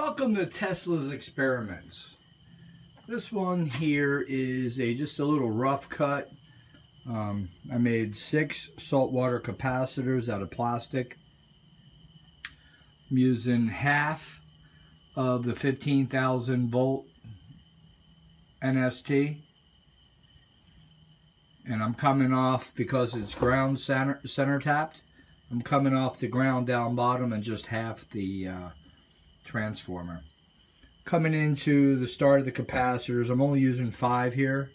Welcome to Tesla's Experiments. This one here is just a little rough cut. I made 6 saltwater capacitors out of plastic. I'm using half of the 15,000 volt NST. And I'm coming off, because it's ground center tapped, I'm coming off the ground down bottom and just half the transformer. Coming into the start of the capacitors, I'm only using 5 here.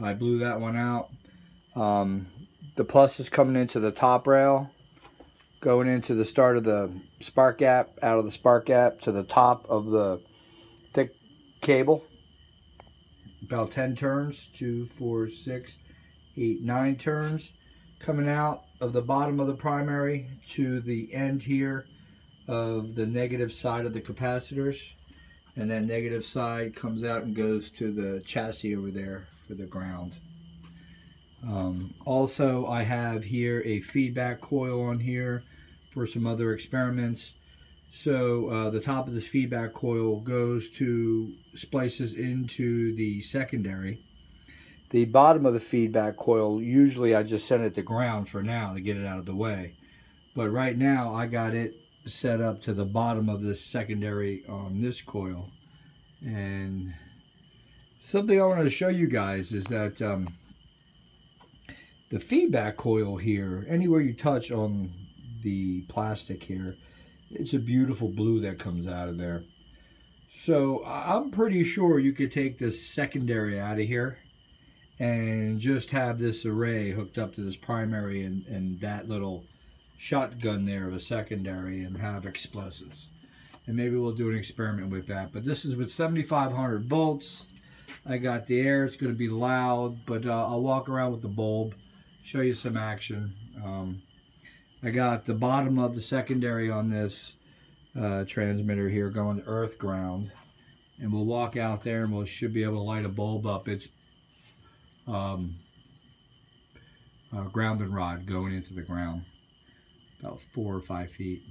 I blew that one out. The plus is coming into the top rail, going into the start of the spark gap, out of the spark gap to the top of the thick cable. About 10 turns, 2, 4, 6, 8, 9 turns. Coming out of the bottom of the primary to the end here of the negative side of the capacitors, and that negative side comes out and goes to the chassis over there for the ground. Also, I have here a feedback coil on here for some other experiments. So the top of this feedback coil goes to splices into the secondary. The bottom of the feedback coil, usually I just send it to ground for now to get it out of the way, but right now I got it set up to the bottom of this secondary on this coil. And something I wanted to show you guys is that the feedback coil here, anywhere you touch on the plastic here, it's a beautiful blue that comes out of there. So I'm pretty sure you could take this secondary out of here and just have this array hooked up to this primary and that little shotgun there of a secondary and have explosives. And maybe we'll do an experiment with that. But this is with 7,500 volts. I got the air. It's going to be loud, but I'll walk around with the bulb, show you some action. I got the bottom of the secondary on this transmitter here going to earth ground, and we'll walk out there and we should be able to light a bulb up. It's grounding rod going into the ground, about 4 or 5 feet.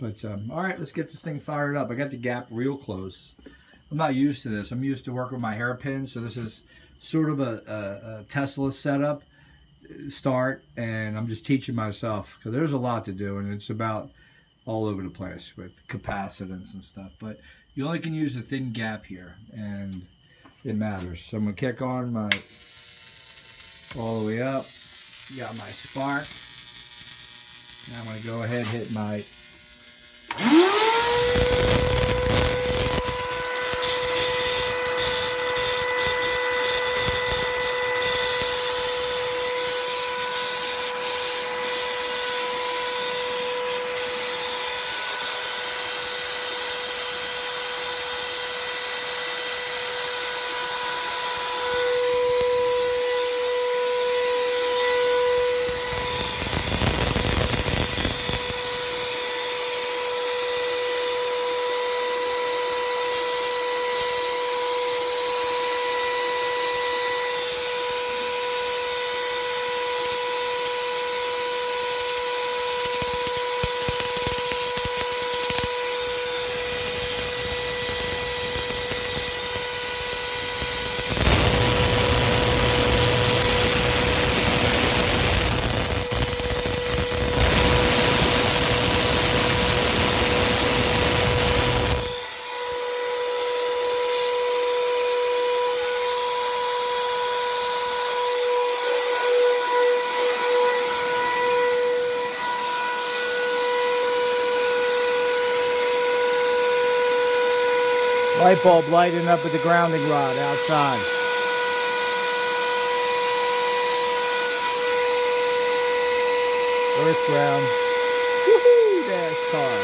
But all right, let's get this thing fired up. I got the gap real close. I'm not used to this. I'm used to working with my hairpin, so this is sort of a Tesla setup start, and I'm just teaching myself because there's a lot to do, and it's about all over the place with capacitance and stuff. But you only can use a thin gap here, and it matters. So I'm gonna kick on my all the way up. Got my spark. Now I'm gonna go ahead and hit my light bulb lighting up with the grounding rod outside. Earth ground. Woohoo! Dash car.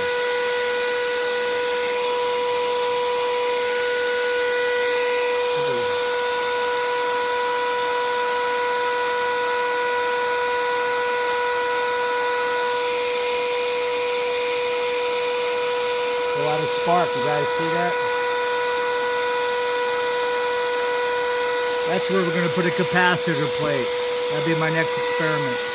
A lot of spark. You guys see that? That's where we're going to put a capacitor plate. That'll be my next experiment.